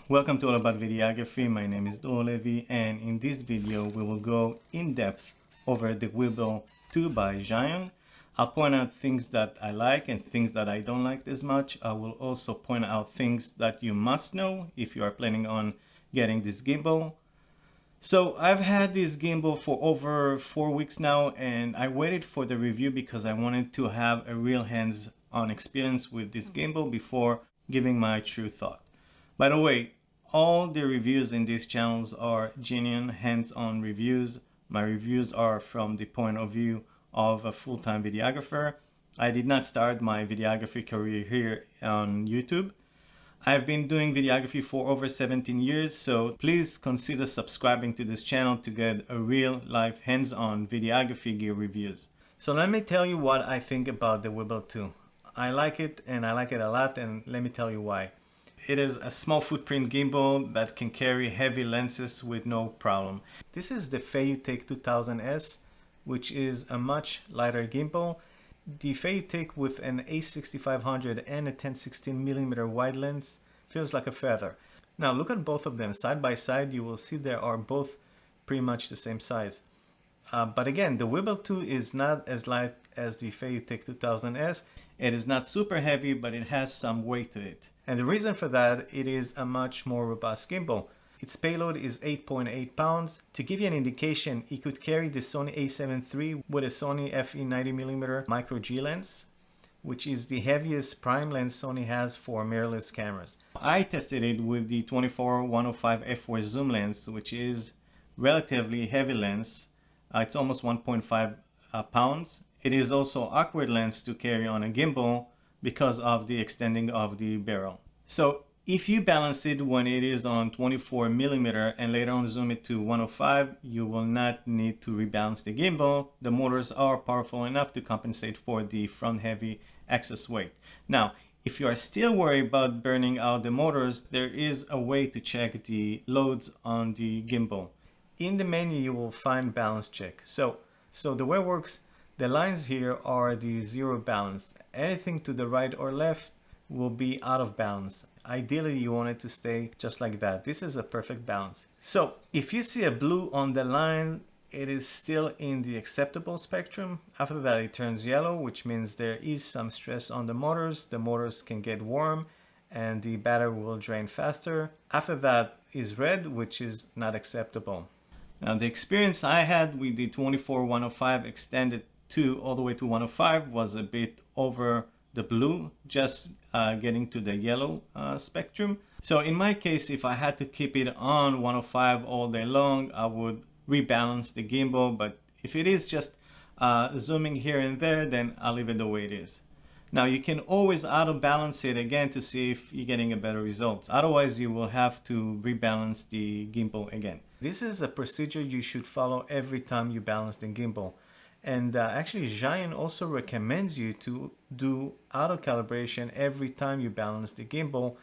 Welcome to All About Videography. My name is Dor Levy, and in this video we will go in depth over the Weebill 2 by Zhiyun. I'll point out things that I like and things that I don't like as much. I will also point out things that you must know if you are planning on getting this gimbal. So I've had this gimbal for over 4 weeks now, and I waited for the review because I wanted to have a real hands-on experience with this gimbal before giving my true thought. By the way, all the reviews in these channels are genuine hands-on reviews. My reviews are from the point of view of a full-time videographer. I did not start my videography career here on YouTube. I've been doing videography for over 17 years, so please consider subscribing to this channel to get a real life hands-on videography gear reviews. So let me tell you what I think about the Weebill 2. I like it, and I like it a lot, and let me tell you why. It is a small footprint gimbal that can carry heavy lenses with no problem. This is the Feiyutake 2000S, which is a much lighter gimbal. The Feiyutake with an A6500 and a 10-16mm wide lens feels like a feather. Now look at both of them side by side. You will see they are both pretty much the same size. But again, the Weebill 2 is not as light as the Feiyutake 2000S. It is not super heavy, but it has some weight to it. And the reason for that, it is a much more robust gimbal. Its payload is 8.8 pounds. To give you an indication, it could carry the Sony a7 III with a Sony FE 90mm micro G lens, which is the heaviest prime lens Sony has for mirrorless cameras. I tested it with the 24-105 f4 zoom lens, which is relatively heavy lens. It's almost 1.5 pounds. It is also awkward lens to carry on a gimbal because of the extending of the barrel. So if you balance it when it is on 24mm and later on zoom it to 105, you will not need to rebalance the gimbal. The motors are powerful enough to compensate for the front heavy excess weight. Now, if you are still worried about burning out the motors, there is a way to check the loads on the gimbal. In the menu, you will find balance check. So the way it works, the lines here are the zero balance. Anything to the right or left will be out of balance. Ideally, you want it to stay just like that. This is a perfect balance. So if you see a blue on the line, it is still in the acceptable spectrum. After that, it turns yellow, which means there is some stress on the motors. The motors can get warm and the battery will drain faster. After that is red, which is not acceptable. Now, the experience I had with the 24-105 extended all the way to 105 was a bit over the blue, just getting to the yellow spectrum. So in my case, if I had to keep it on 105 all day long, I would rebalance the gimbal. But if it is just zooming here and there, then I'll leave it the way it is. Now you can always auto balance it again to see if you're getting a better result. Otherwise, you will have to rebalance the gimbal again. This is a procedure you should follow every time you balance the gimbal. And actually, Zhiyun also recommends you to do auto calibration every time you balance the gimbal.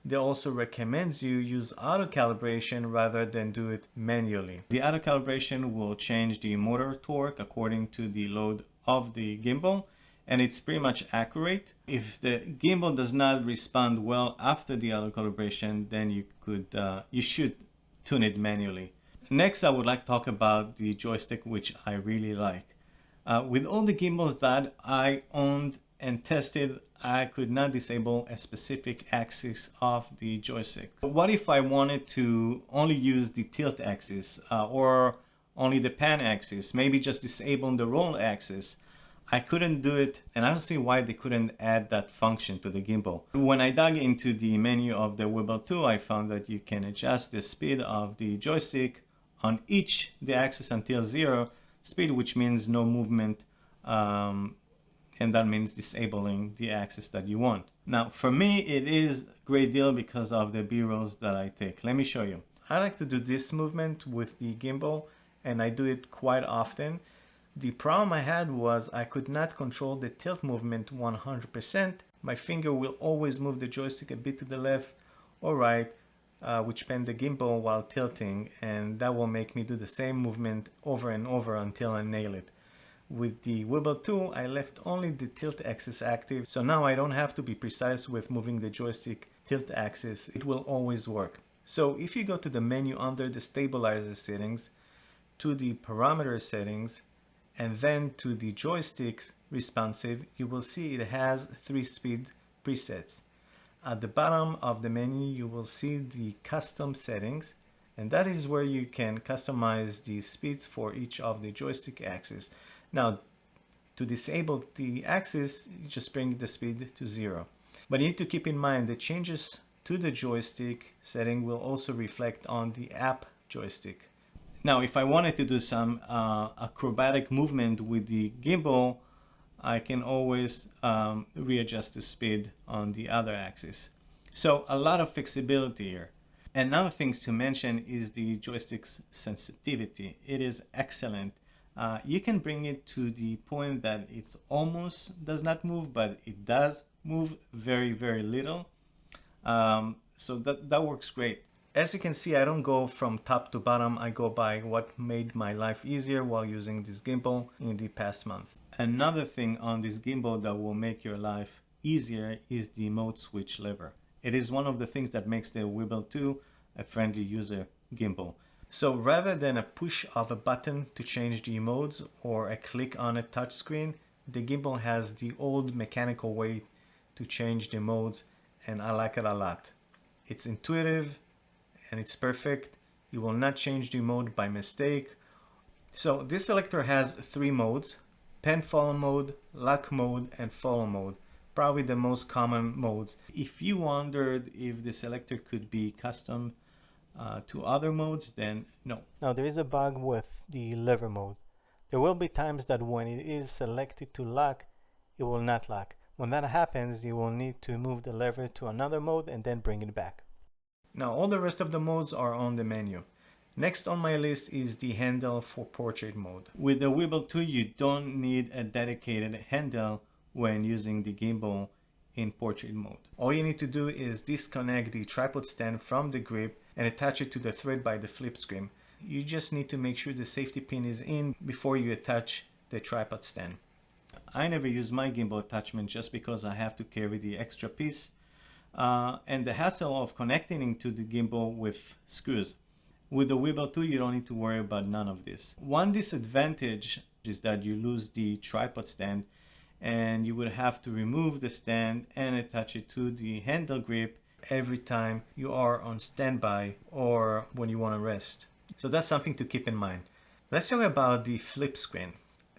They also recommends you use auto calibration rather than do it manually. The auto calibration will change the motor torque according to the load of the gimbal, and it's pretty much accurate. If the gimbal does not respond well after the auto calibration, then you should tune it manually. Next, I would like to talk about the joystick, which I really like. With all the gimbals that I owned and tested, I could not disable a specific axis of the joystick. What if I wanted to only use the tilt axis or only the pan axis, maybe just disabling the roll axis? I couldn't do it, and I don't see why they couldn't add that function to the gimbal. When I dug into the menu of the Weebill 2, I found that you can adjust the speed of the joystick on the axis until 0 speed, which means no movement, and that means disabling the axis that you want. Now, for me, it is a great deal because of the B-rolls that I take. Let me show you. I like to do this movement with the gimbal, and I do it quite often. The problem I had was I could not control the tilt movement 100%. My finger will always move the joystick a bit to the left or right, which bend the gimbal while tilting, and that will make me do the same movement over and over until I nail it. With the Weebill 2, I left only the tilt axis active, so now I don't have to be precise with moving the joystick tilt axis. It will always work. So if you go to the menu under the stabilizer settings, to the parameter settings, and then to the joystick responsive, you will see it has 3 speed presets. At the bottom of the menu, you will see the custom settings, and that is where you can customize the speeds for each of the joystick axes. Now, to disable the axis, you just bring the speed to 0. But you need to keep in mind the changes to the joystick setting will also reflect on the app joystick. Now, if I wanted to do some acrobatic movement with the gimbal, I can always readjust the speed on the other axis. So a lot of flexibility here. Another thing to mention is the joystick's sensitivity. It is excellent. You can bring it to the point that it's almost does not move, but it does move very, very little. So that works great. As you can see, I don't go from top to bottom. I go by what made my life easier while using this gimbal in the past month. Another thing on this gimbal that will make your life easier is the mode switch lever. It is one of the things that makes the Weebill 2 a friendly user gimbal. So rather than a push of a button to change the modes or a click on a touchscreen, the gimbal has the old mechanical way to change the modes, and I like it a lot. It's intuitive and it's perfect. You will not change the mode by mistake. So this selector has 3 modes: pen follow mode, lock mode, and follow mode. Probably the most common modes. If you wondered if the selector could be custom to other modes, then no. Now there is a bug with the lever mode. There will be times that when it is selected to lock, it will not lock. When that happens, you will need to move the lever to another mode and then bring it back. Now all the rest of the modes are on the menu. Next on my list is the handle for portrait mode. With the Weebill 2, you don't need a dedicated handle when using the gimbal in portrait mode. All you need to do is disconnect the tripod stand from the grip and attach it to the thread by the flip screen. You just need to make sure the safety pin is in before you attach the tripod stand. I never use my gimbal attachment just because I have to carry the extra piece and the hassle of connecting to the gimbal with screws. With the Weebill 2, you don't need to worry about none of this. One disadvantage is that you lose the tripod stand and you would have to remove the stand and attach it to the handle grip every time you are on standby or when you want to rest. So that's something to keep in mind. Let's talk about the flip screen.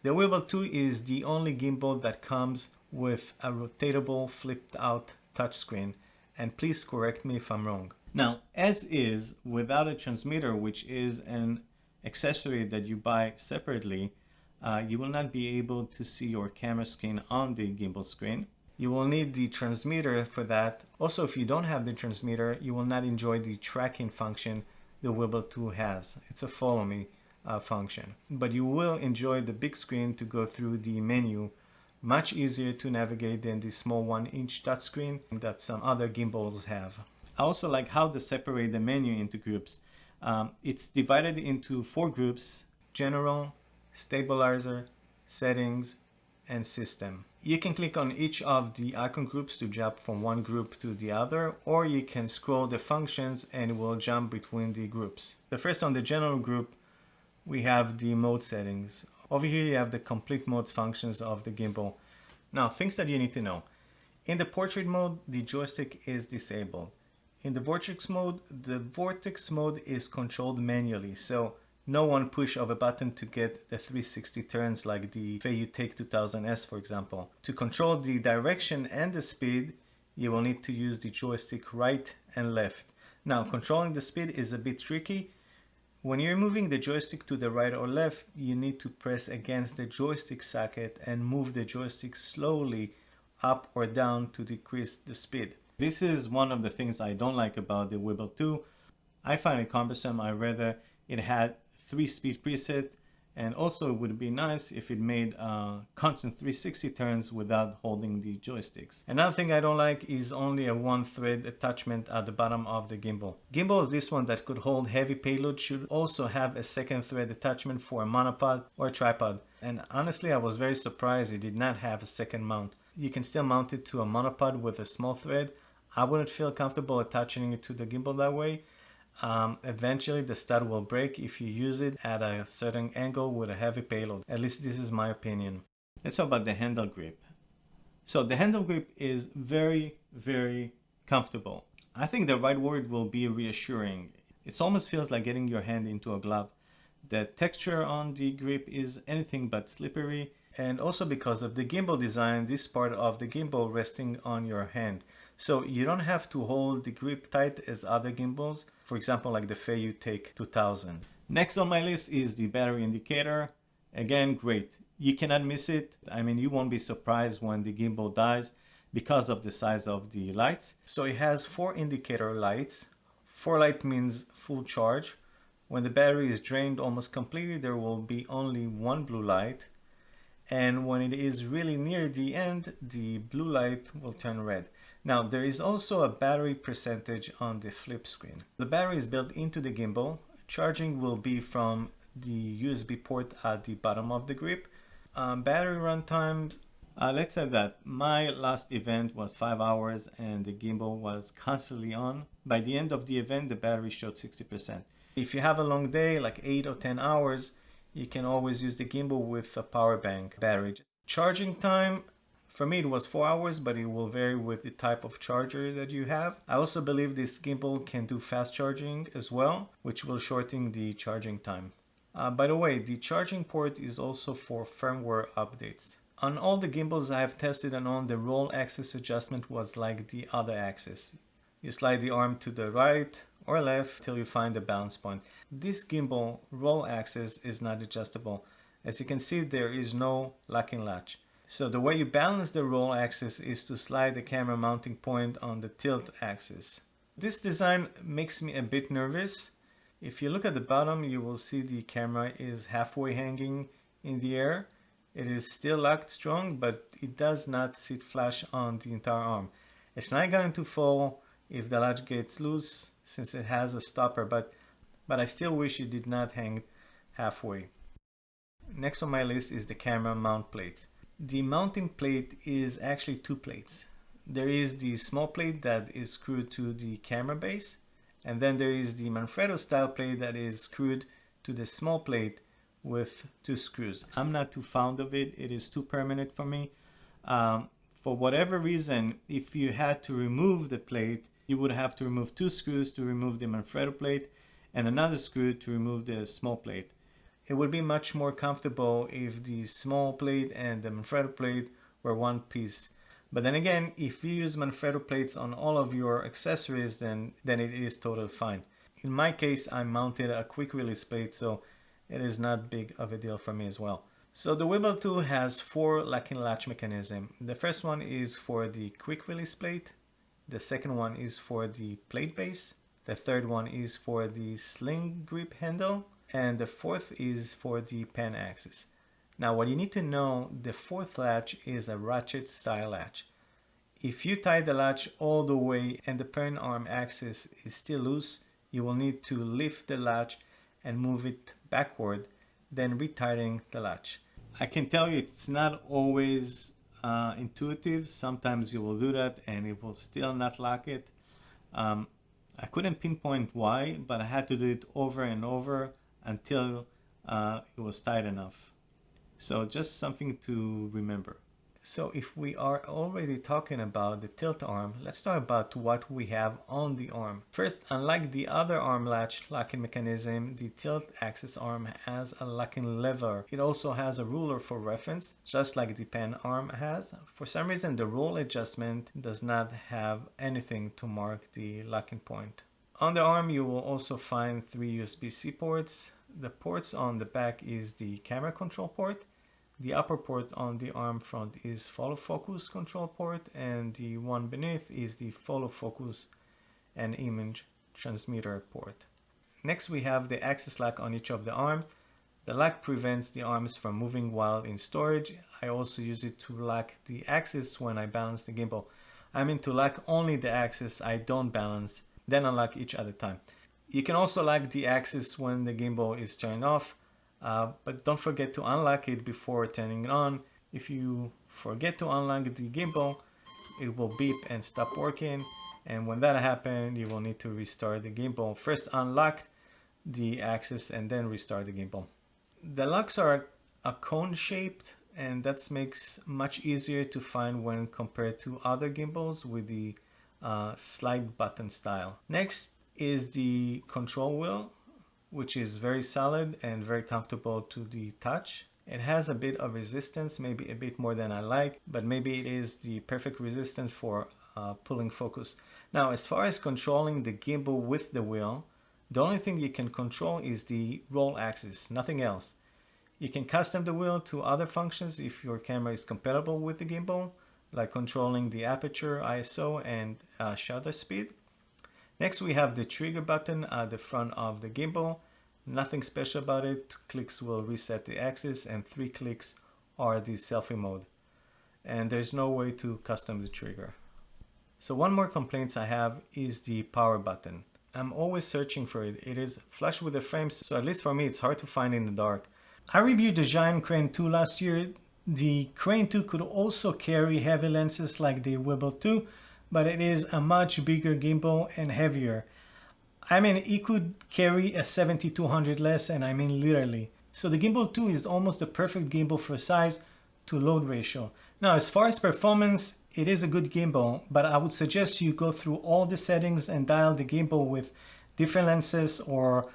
The Weebill 2 is the only gimbal that comes with a rotatable flipped out touchscreen, and please correct me if I'm wrong. Now, as is, without a transmitter, which is an accessory that you buy separately, you will not be able to see your camera screen on the gimbal screen. You will need the transmitter for that. Also, if you don't have the transmitter, you will not enjoy the tracking function the Weebill 2 has. It's a follow me function. But you will enjoy the big screen to go through the menu. Much easier to navigate than the small 1-inch touchscreen that some other gimbals have. I also like how they separate the menu into groups. It's divided into 4 groups: General, Stabilizer, Settings, and System. You can click on each of the icon groups to jump from one group to the other, or you can scroll the functions and it will jump between the groups. The first, on the General group, we have the mode settings. Over here you have the complete modes functions of the gimbal. Now, things that you need to know. In the portrait mode, the joystick is disabled. In the vortex mode is controlled manually, so no one push of a button to get the 360 turns like the Feiyu Take 2000S, for example. To control the direction and the speed, you will need to use the joystick right and left. Now, controlling the speed is a bit tricky. When you're moving the joystick to the right or left, you need to press against the joystick socket and move the joystick slowly up or down to decrease the speed. This is one of the things I don't like about the Weebill 2. I find it cumbersome. I rather it had 3-speed preset, and also it would be nice if it made constant 360 turns without holding the joysticks. Another thing I don't like is only a 1-thread attachment at the bottom of the gimbal. Gimbals, this one that could hold heavy payload, should also have a 2nd thread attachment for a monopod or a tripod. And honestly, I was very surprised it did not have a 2nd mount. You can still mount it to a monopod with a small thread. I wouldn't feel comfortable attaching it to the gimbal that way. Eventually the stud will break if you use it at a certain angle with a heavy payload. At least this is my opinion. Let's talk about the handle grip. So the handle grip is very, very comfortable. I think the right word will be reassuring. It almost feels like getting your hand into a glove. The texture on the grip is anything but slippery, and also because of the gimbal design, this part of the gimbal resting on your hand. So you don't have to hold the grip tight as other gimbals, for example like the Feiyu Take 2000. Next on my list is the battery indicator. Again, great. You cannot miss it. I mean, you won't be surprised when the gimbal dies because of the size of the lights. So it has 4 indicator lights. 4 light means full charge. When the battery is drained almost completely, there will be only 1 blue light. And when it is really near the end, the blue light will turn red. Now, there is also a battery percentage on the flip screen. The battery is built into the gimbal. Charging will be from the USB port at the bottom of the grip. Battery run times, let's say that my last event was 5 hours and the gimbal was constantly on. By the end of the event, the battery showed 60%. If you have a long day, like 8 or 10 hours, you can always use the gimbal with a power bank battery. Charging time, for me it was 4 hours, but it will vary with the type of charger that you have. I also believe this gimbal can do fast charging as well, which will shorten the charging time. By the way, the charging port is also for firmware updates. On all the gimbals I have tested and on, the roll axis adjustment was like the other axis. You slide the arm to the right or left till you find the balance point. This gimbal roll axis is not adjustable. As you can see, there is no locking latch. So the way you balance the roll axis is to slide the camera mounting point on the tilt axis. This design makes me a bit nervous. If you look at the bottom, you will see the camera is halfway hanging in the air. It is still locked strong, but it does not sit flush on the entire arm. It's not going to fall if the latch gets loose since it has a stopper, but I still wish it did not hang halfway. Next on my list is the camera mount plates. The mounting plate is actually 2 plates. There is the small plate that is screwed to the camera base, and then there is the Manfrotto style plate that is screwed to the small plate with 2 screws. I'm not too fond of it. It is too permanent for me. For whatever reason, if you had to remove the plate, you would have to remove 2 screws to remove the Manfrotto plate and another screw to remove the small plate. It would be much more comfortable if the small plate and the Manfrotto plate were one piece. But then again, if you use Manfrotto plates on all of your accessories, then it is totally fine. In my case, I mounted a quick release plate, so it is not big of a deal for me as well. So the Weebill 2 has 4 locking latch mechanisms. The first one is for the quick release plate. The second one is for the plate base. The third one is for the sling grip handle. And the fourth is for the pen axis. Now what you need to know, the fourth latch is a ratchet style latch. If you tie the latch all the way and the pen arm axis is still loose, you will need to lift the latch and move it backward, then retightening the latch. I can tell you it's not always intuitive. Sometimes you will do that and it will still not lock it. I couldn't pinpoint why, but I had to do it over and over until it was tight enough. So just something to remember. So if we are already talking about the tilt arm, let's talk about what we have on the arm. First, unlike the other arm latch locking mechanism, the tilt axis arm has a locking lever. It also has a ruler for reference, just like the pen arm has. For some reason, the roll adjustment does not have anything to mark the locking point. On the arm, you will also find 3 USB-C ports. The ports on the back is the camera control port. The upper port on the arm front is follow focus control port, and the one beneath is the follow focus and image transmitter port. Next, we have the axis lock on each of the arms. The lock prevents the arms from moving while in storage. I also use it to lock the axis when I balance the gimbal. I mean to lock only the axis, I don't balance, then unlock each other time. You can also lock the axis when the gimbal is turned off. But don't forget to unlock it before turning it on. If you forget to unlock the gimbal, it will beep and stop working, And when that happens, you will need to restart the gimbal. First unlock the axis and then restart the gimbal. The locks are a cone shaped, and that makes much easier to find when compared to other gimbals with the slide button style. Next is the control wheel, which is very solid and very comfortable to the touch. It has a bit of resistance, maybe a bit more than I like, but maybe it is the perfect resistance for pulling focus. Now, as far as controlling the gimbal with the wheel, the only thing you can control is the roll axis, nothing else. You can custom the wheel to other functions if your camera is compatible with the gimbal, like controlling the aperture, ISO, and shutter speed. Next, we have the trigger button at the front of the gimbal. Nothing special about it. 2 clicks will reset the axis and 3 clicks are the selfie mode. And there's no way to custom the trigger. So one more complaint I have is the power button. I'm always searching for it. It is flush with the frames, so at least for me it's hard to find in the dark. I reviewed the Zhiyun Crane 2 last year. The Crane 2 could also carry heavy lenses like the Weebill 2, but it is a much bigger gimbal and heavier. I mean, it could carry a 70-200 less, and I mean literally. So the Gimbal 2 is almost the perfect gimbal for size to load ratio. Now, as far as performance, it is a good gimbal, but I would suggest you go through all the settings and dial the gimbal with different lenses or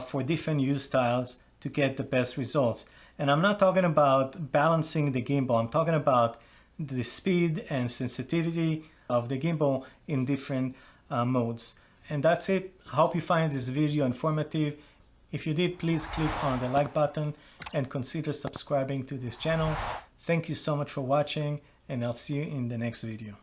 for different use styles to get the best results. And I'm not talking about balancing the gimbal. I'm talking about the speed and sensitivity of the gimbal in different modes. And that's it. I hope you find this video informative. If you did, please click on the like button and consider subscribing to this channel. Thank you so much for watching, and I'll see you in the next video.